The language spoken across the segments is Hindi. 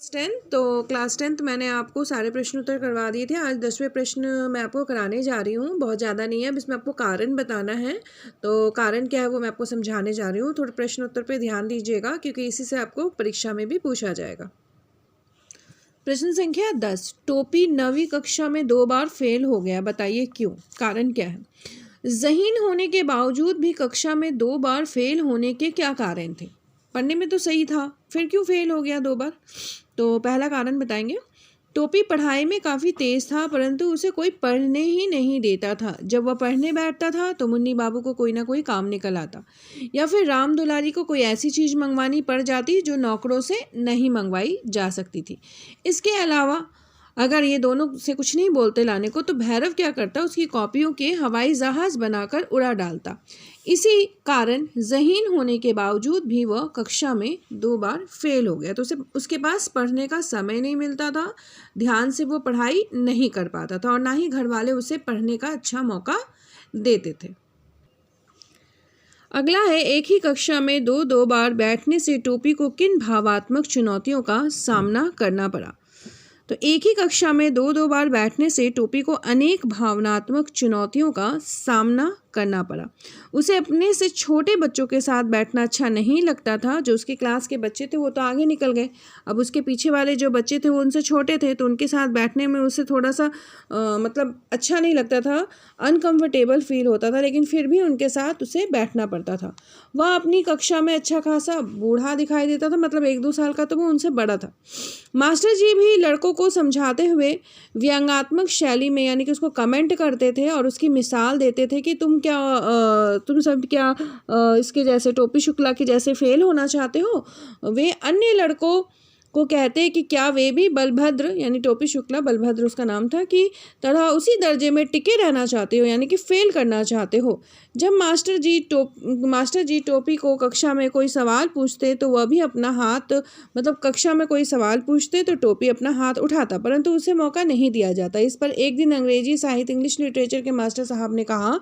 क्लास टेंथ मैंने आपको सारे प्रश्न उत्तर करवा दिए थे। आज 10वें प्रश्न मैं आपको कराने जा रही हूँ। बहुत ज़्यादा नहीं है, अब इसमें आपको कारण बताना है। तो कारण क्या है वो मैं आपको समझाने जा रही हूँ। थोड़ा प्रश्न उत्तर पे ध्यान दीजिएगा क्योंकि इसी से आपको परीक्षा में भी पूछा जाएगा। प्रश्न संख्या 10, टोपी 9वीं कक्षा में 2 बार फेल हो गया, बताइए क्यों? कारण क्या है? ज़हीन होने के बावजूद भी कक्षा में 2 बार फेल होने के क्या कारण थे? पढ़ने में तो सही था, फिर क्यों फेल हो गया 2 बार? तो पहला कारण बताएंगे, टोपी पढ़ाई में काफ़ी तेज़ था परंतु उसे कोई पढ़ने ही नहीं देता था। जब वह पढ़ने बैठता था तो मुन्नी बाबू को कोई ना कोई काम निकल आता, या फिर राम दुलारी को कोई ऐसी चीज़ मंगवानी पड़ जाती जो नौकरों से नहीं मंगवाई जा सकती थी। इसके अलावा अगर ये दोनों से कुछ नहीं बोलते लाने को, तो भैरव क्या करता, उसकी कॉपियों के हवाई जहाज़ बनाकर उड़ा डालता। इसी कारण ज़हीन होने के बावजूद भी वह कक्षा में 2 बार फेल हो गया। तो उसके पास पढ़ने का समय नहीं मिलता था, ध्यान से वो पढ़ाई नहीं कर पाता था और ना ही घर वाले उसे पढ़ने का अच्छा मौका देते थे। अगला है, एक ही कक्षा में दो बार बैठने से टोपी को किन भावात्मक चुनौतियों का सामना करना पड़ा? तो एक ही कक्षा में दो बार बैठने से टोपी को अनेक भावनात्मक चुनौतियों का सामना करना पड़ा। उसे अपने से छोटे बच्चों के साथ बैठना अच्छा नहीं लगता था। जो उसकी क्लास के बच्चे थे वो तो आगे निकल गए, अब उसके पीछे वाले जो बच्चे थे वो उनसे छोटे थे, तो उनके साथ बैठने में उसे थोड़ा सा मतलब अच्छा नहीं लगता था, अनकंफर्टेबल फील होता था, लेकिन फिर भी उनके साथ उसे बैठना पड़ता था। वह अपनी कक्षा में अच्छा खासा बूढ़ा दिखाई देता था, मतलब 1-2 साल का, तो वो उनसे बड़ा था। मास्टर जी भी लड़कों को समझाते हुए व्यंग्यात्मक शैली में, यानी कि उसको कमेंट करते थे और उसकी मिसाल देते थे कि तुम सब क्या इसके जैसे टोपी शुक्ला के जैसे फेल होना चाहते हो? वे अन्य लड़कों को कहते कि क्या वे भी बलभद्र, यानी टोपी शुक्ला बलभद्र उसका नाम था, कि तरह उसी दर्जे में टिके रहना चाहते हो, यानी कि फेल करना चाहते हो। जब मास्टर जी टोपी को कक्षा में कोई सवाल पूछते तो वह भी अपना हाथ, मतलब कक्षा में कोई सवाल पूछते तो टोपी अपना हाथ उठाता, परंतु उसे मौका नहीं दिया जाता। इस पर एक दिन अंग्रेजी साहित्य इंग्लिश लिटरेचर के मास्टर साहब ने कहा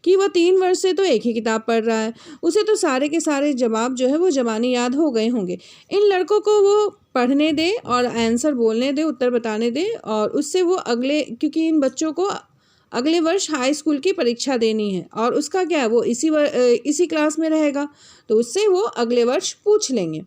कि वह 3 वर्ष से तो एक ही किताब पढ़ रहा है, उसे तो सारे के सारे जवाब जो है वो ज़बानी याद हो गए होंगे। इन लड़कों को वो पढ़ने दे और आंसर बोलने दे, उत्तर बताने दे, और उससे वो क्योंकि इन बच्चों को अगले वर्ष हाई स्कूल की परीक्षा देनी है और उसका क्या है, वो इसी क्लास में रहेगा, तो उससे वो अगले वर्ष पूछ लेंगे।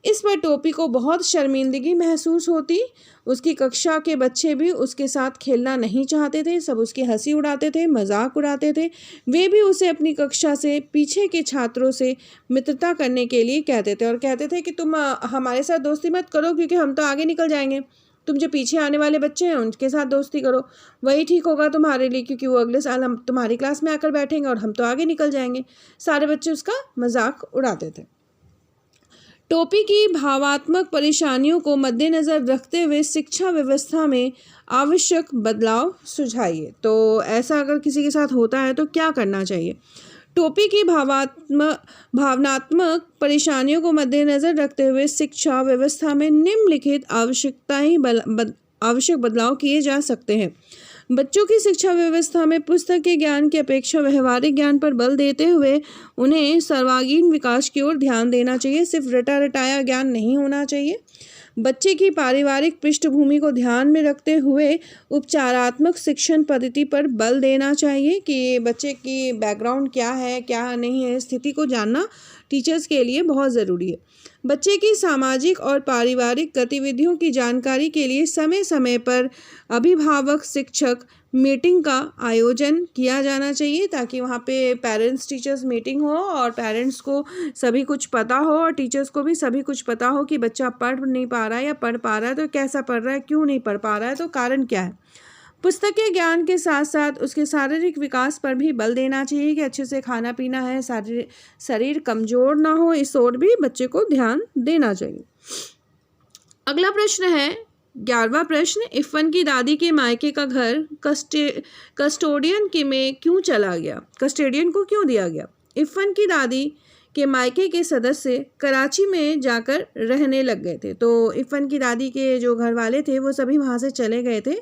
इस पर टोपी को बहुत शर्मिंदगी महसूस होती। उसकी कक्षा के बच्चे भी उसके साथ खेलना नहीं चाहते थे, सब उसकी हंसी उड़ाते थे, मजाक उड़ाते थे। वे भी उसे अपनी कक्षा से पीछे के छात्रों से मित्रता करने के लिए कहते थे और कहते थे कि तुम हमारे साथ दोस्ती मत करो क्योंकि हम तो आगे निकल जाएंगे, तुम जो पीछे आने वाले बच्चे हैं उनके साथ दोस्ती करो, वही ठीक होगा तुम्हारे लिए, क्योंकि वो अगले साल हम तुम्हारी क्लास में आकर बैठेंगे और हम तो आगे निकल जाएंगे। सारे बच्चे उसका मजाक उड़ाते थे। टोपी की भावात्मक परेशानियों को मद्देनज़र रखते हुए शिक्षा व्यवस्था में आवश्यक बदलाव सुझाइए। तो ऐसा अगर किसी के साथ होता है तो क्या करना चाहिए? टोपी की भावनात्मक परेशानियों को मद्देनज़र रखते हुए शिक्षा व्यवस्था में निम्नलिखित आवश्यक बदलाव किए जा सकते हैं। बच्चों की शिक्षा व्यवस्था में पुस्तक के ज्ञान की अपेक्षा व्यवहारिक ज्ञान पर बल देते हुए उन्हें सर्वांगीण विकास की ओर ध्यान देना चाहिए। सिर्फ रटाया ज्ञान नहीं होना चाहिए। बच्चे की पारिवारिक पृष्ठभूमि को ध्यान में रखते हुए उपचारात्मक शिक्षण पद्धति पर बल देना चाहिए कि बच्चे की बैकग्राउंड क्या है, क्या नहीं है, स्थिति को जानना टीचर्स के लिए बहुत ज़रूरी है। बच्चे की सामाजिक और पारिवारिक गतिविधियों की जानकारी के लिए समय समय पर अभिभावक शिक्षक मीटिंग का आयोजन किया जाना चाहिए, ताकि वहाँ पे पेरेंट्स टीचर्स मीटिंग हो और पेरेंट्स को सभी कुछ पता हो और टीचर्स को भी सभी कुछ पता हो कि बच्चा पढ़ नहीं पा रहा है या पढ़ पा रहा है तो कैसा पढ़ रहा है, क्यों नहीं पढ़ पा रहा है, तो कारण क्या है। पुस्तक के ज्ञान के साथ साथ उसके शारीरिक विकास पर भी बल देना चाहिए कि अच्छे से खाना पीना है, शरीर कमज़ोर ना हो, इस ओर भी बच्चे को ध्यान देना चाहिए। अगला प्रश्न है 11वां प्रश्न, इफ़न की दादी के मायके का घर कस्टोडियन में क्यों चला गया? कस्टोडियन को क्यों दिया गया? इफ़न की दादी के मायके के सदस्य कराची में जाकर रहने लग गए थे। तो इफ़न की दादी के जो घर वाले थे वो सभी वहाँ से चले गए थे,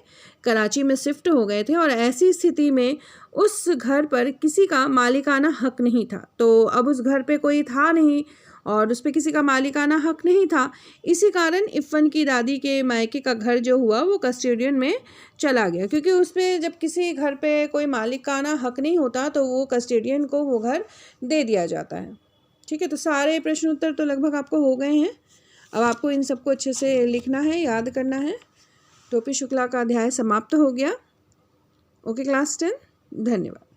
कराची में शिफ्ट हो गए थे और ऐसी स्थिति में उस घर पर किसी का मालिकाना हक नहीं था। तो अब उस घर पे कोई था नहीं और उस पर किसी का मालिकाना हक नहीं था। इसी कारण इफ़न की दादी के मायके का घर जो हुआ वो कस्टोडियन में चला गया, क्योंकि उस पर जब किसी घर पे कोई मालिकाना हक नहीं होता तो वो कस्टोडियन को वो घर दे दिया जाता है। ठीक है, तो सारे प्रश्न उत्तर तो लगभग आपको हो गए हैं। अब आपको इन सबको अच्छे से लिखना है, याद करना है। टोपी शुक्ला का अध्याय समाप्त हो गया। ओके क्लास 10, धन्यवाद।